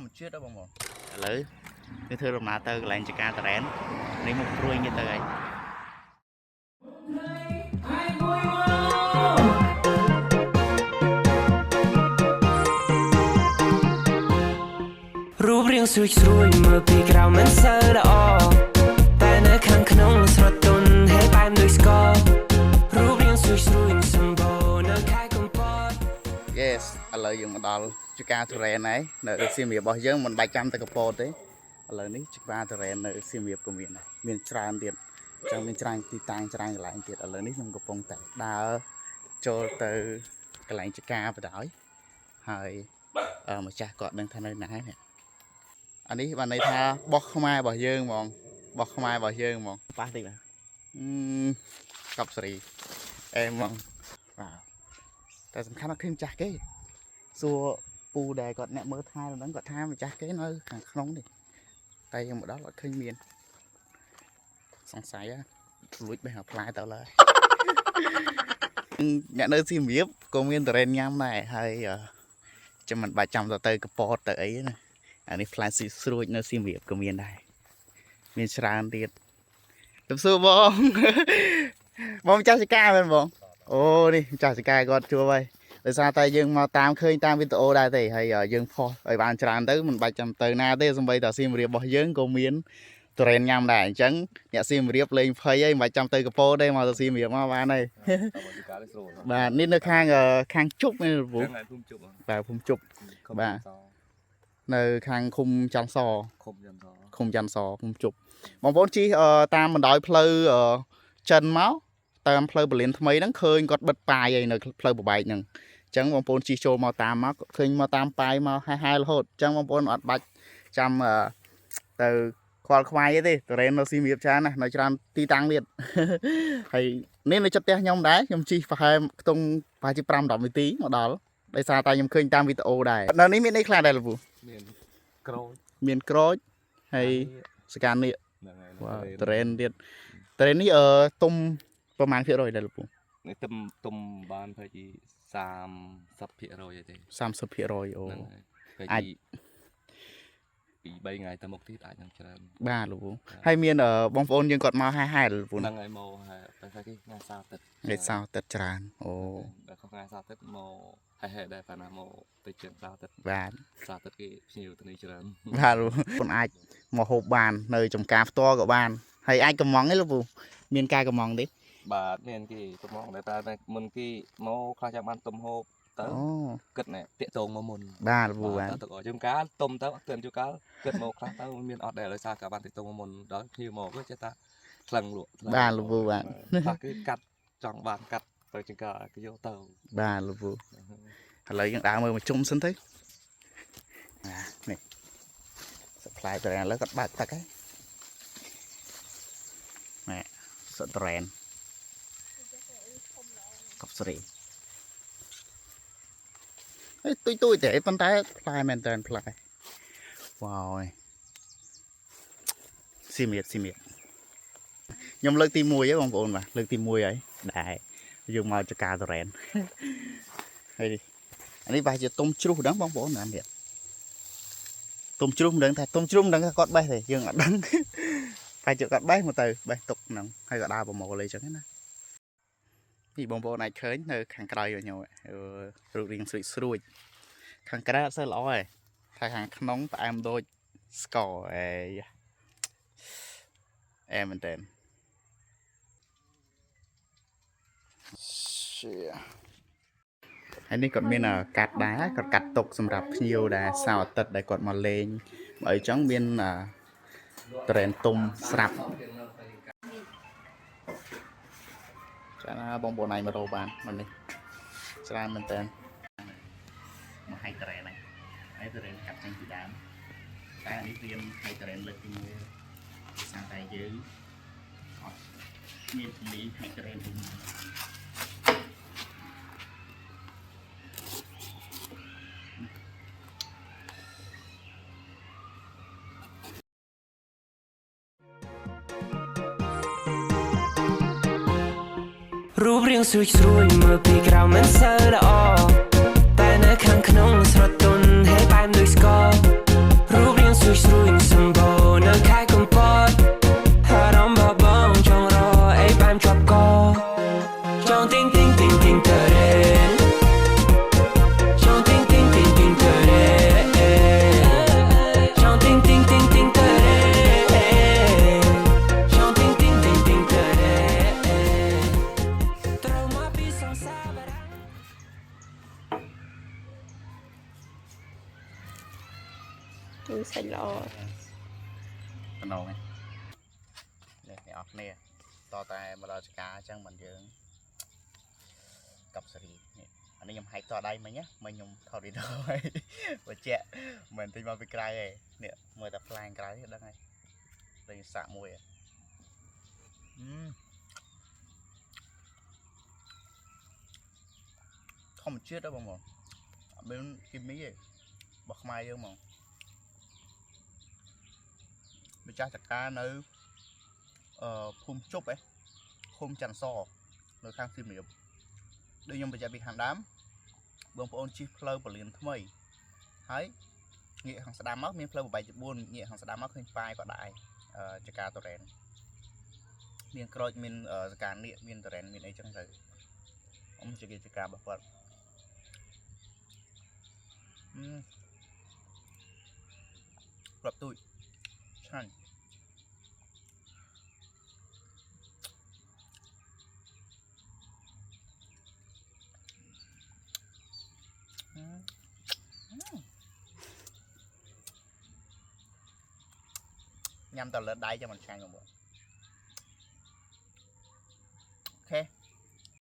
mình chưa đâu bằng một lưới cái thưa đồng nào tơ lại cho ca tờ rén lấy một ruồi như tờ ấyรูปเรียงสวยสวยเมื่อปีกเรามันเสือละอแต่ในข้างขนมสระตุนให้ไปมันด้วยสกอรูปเรียงสวยสวยสมบูรณ์ในค่ายกุมปอด yes อะไรยังมาดอลจุกาทะเลไหนเนอเสียมีบอกเยอะมันใบจำตะกโปดเลยอะไรนี่จุกาทะเลเนอเสียมีกับมีนะมีจรานเดียดจังมีจรานตีตังจรานหลายเดียดอะไรนี่ยังกับปงแต่ดาวโจเตอกระไรจุกาไปได้หายมาจากเกาะดังทะเลไหนเนี่ยอันนี้วันในท่าบอกเข้ามาบอกเยอะมองบอกเข้ามาบอกเยอะมองป้าติบ่กับสรีเอ็มมองว้าวแต่สำคัญมากขึ้นจากcáiซัวปูแดกอดเนี่ยมือท้ายแล้วนั้นกอดท้ายมันจากcái nơi càng nóng đi tay một đó là khơi miền sóng sải á lùiไปหาปลายต่อเลยnhận nơi sim viếp công viên tren nhám này hay cho mình 300 ต่อเตยกระปอดเตยนะอันนี้ fly สีสวยnơi sim viếp ก็มีได้มีชราเดียดตุ๊บสู้บองบองเจ้าสิก้าเป็นบองโอ้นี่เจ้าสิก้าก็ชัวร์ไปเลยซาแต่ยังมาตามเคยตามวิดีโอได้แต่ให้ยังพอไอ้บ้านชราเตยมัน300 เตยหน้าเตยสมัยต่อ sim viếp บอกยังก็มีเทรนยามได้จังเนี่ย sim viếp เลยเพย์ยัง300 เตยกระโปได้มาต่อ sim viếp มาบ้านเลยบ้านนี่ในข้างข้างจุกนี่ปุ๊บแบบพุ่มจุกบ้านในข้างคุมจันทร์ซอคุมจันทร์ซอคุมจุกบางคนชี้ตามมันดอยเพลจันเมาส์ตามเพลบริเวณทำไมนั่งเคยกดบัดปลายอย่างในเพลบใบหนึ่งจังบางคนชี้โชว์มาตามมาเคยมาตามปลายมาให้โหดจังบางคนอัดบัดจำtừ ควาลควายទេតរ៉េននៅស៊ីមៀបចាណានៅច្រើនទីតាំងទៀតហើយនេះនៅចិត្តផ្ទះខ្ញុំដែរខ្ញុំជិះប្រហែលខ្ទង់ប្រហែលជា5 10 នាទីមកដល់ដោយសារតែខ្ញុំឃើញតាមវីដេអូដែរនៅនេះមានអីខ្លះដែរលោកពូមានក្រូចហើយសកានេះតរ៉េនទៀតតរ៉េននេះទុំប្រហែលភាគរយដែរលោកពូនេះទុំបានប្រហែលជា30% ទេ 30% អូអាច ពី3ថ្ងៃទៅមុខទៀតអាចនឹងច្រើនបាទលោកពូហើយមានបងប្អូនយើងគាត់មកហើយលោកពូហ្នឹងហើយមកតែថាគេថ្ងៃសៅរ៍ទឹកច្រើនអូដល់ថ្ងៃសៅរ៍ទឹកមកហើយដែរប៉ាណាមកទៅជើងសៅរ៍ទឹកបាទសៅរ៍ទឹកគេភ្ញៀវទៅនេះច្រើនបាទលោកពូអាចមកហូបបាននៅចំការផ្ទាល់ក៏បានហើយអាចកំងទេលោកពូមានការកំងទេបាទមានគេកំងតែមុនគេមកខ្លះចាំបានទុំហូបទៅគិតណែតាក់តងមកមុនបាទលោកពូបាទទៅក៏យើងកាលទុំទៅទឿនជួកាលគិតមកខ្លះទៅមានអត់ដែរដោយសារកាលបានតាក់តងមកមុនដល់ភ្ញៀវមកគឺចេះថាខ្លាំងលក់បាទលោកពូបាទថាគេកាត់ចង់បានកាត់ទៅជាងកាគេយកទៅបាទលោកពូឥឡូវយើងដើរមើលមកជុំសិនទៅនេះ supply ត្រែនឥឡូវគាត់បាក់ទឹកហើយណែសត្រែនកប់ស្រីទុយតែប៉ុន្តែផ្លែមែនតើផ្លែវ៉ាវស៊ីមៀតខ្ញុំលើកទី1ហ៎បងប្អូនបាទលើកទី1ហើយដែរយើងមកចការត្រែនហើយអានេះបែរជាទុំជ្រុះដឹងបងប្អូនណានេះទុំជ្រុះមិនដឹងថាទុំជ្រុះមិនដឹងថាគាត់បេះទេយើងអត់ដឹងបែរជាគាត់បេះមកទៅបេះទុកហ្នឹងហើយក៏ដើរប្រមូលអីចឹងណានេះបងប្អូនអាចឃើញនៅខាងក្រៅខ្ញុំរូបរាងស្រួចខាងក្រៅអត់សូវល្អទេថាខាងក្នុងផ្អែមដូចស្ករអែមមែនតើហើយនេះគាត់មានកាត់ដែរគាត់កាត់ទុកសម្រាប់ភ្ញៀវដែលសៅរ៍អាទិត្យដែលគាត់មកលេងបើអីចឹងមានត្រែនទុំស្រាប់ចាណាបងប្អូនឯងមករកបានមកនេះច្រើនមែនតើមកហៃត្រែនហ្នឹងហើយត្រែនកាត់ចេញពីដើមតែនេះរៀនហៃត្រែនលើកទី1ភាសាតែយើងអត់មានជំនាញហៃត្រែនទី1รูปเรียงสวยสวยเมื่อปีกเรามันเสือละอแต่ในข้างขนมสระตุนให้ไปมันด้วยสกอ ស្រួយស្រួយនឹងសម្បូរនៅខែកំពតអារម្មណ៍បបងចង់រអីបែមជាប់កចង់ទិញទិញទិញទិញទៅរេចង់ទិញទិញទិញទិញទៅរេចង់ទិញទិញទិញទិញទៅរេចង់ទិញទិញទិញទិញទៅរេត្រូវមកពីសង្សារបារា គឺសាច់ល្អ តំណងនេះអ្នកអរគ្នាតតែមកដល់ចកាអញ្ចឹងមិនយើងកັບសេរីនេះអានេះខ្ញុំហែកតដៃមិញណាមិញខ្ញុំថតវីដេអូហើយបើជាក់មិនទិញមកពីក្រៅទេនេះមើលតែផ្លែក្រៅទេដឹងហើយលេងសាក់មួយធម្មជាតិដល់បងអត់មានគីមីទេរបស់ខ្មែរយើងហ្មងម្ចាស់ចកានៅភូមិជប់ឃុំច័ន្ទសនៅខាងសៀមរាបដូចខ្ញុំបញ្ជាក់ពីខាងដើមបងប្អូនជិះផ្លូវពលានថ្មីហើយងាកខាងស្ដាំមកមានផ្លូវ8.4ងាកខាងស្ដាំមកឃើញប៉ាយក៏ដែរចកាតូរ៉ែនមានក្រូចមានចកានៀកមានតូរ៉ែនមានអីចឹងទៅអ៊ំជាកិច្ចការរបស់គាត់ក្របទូចឆ្ងាញ់ញ៉ាំតលើដៃចាំមិនឆ្ងាញ់បងប្អូន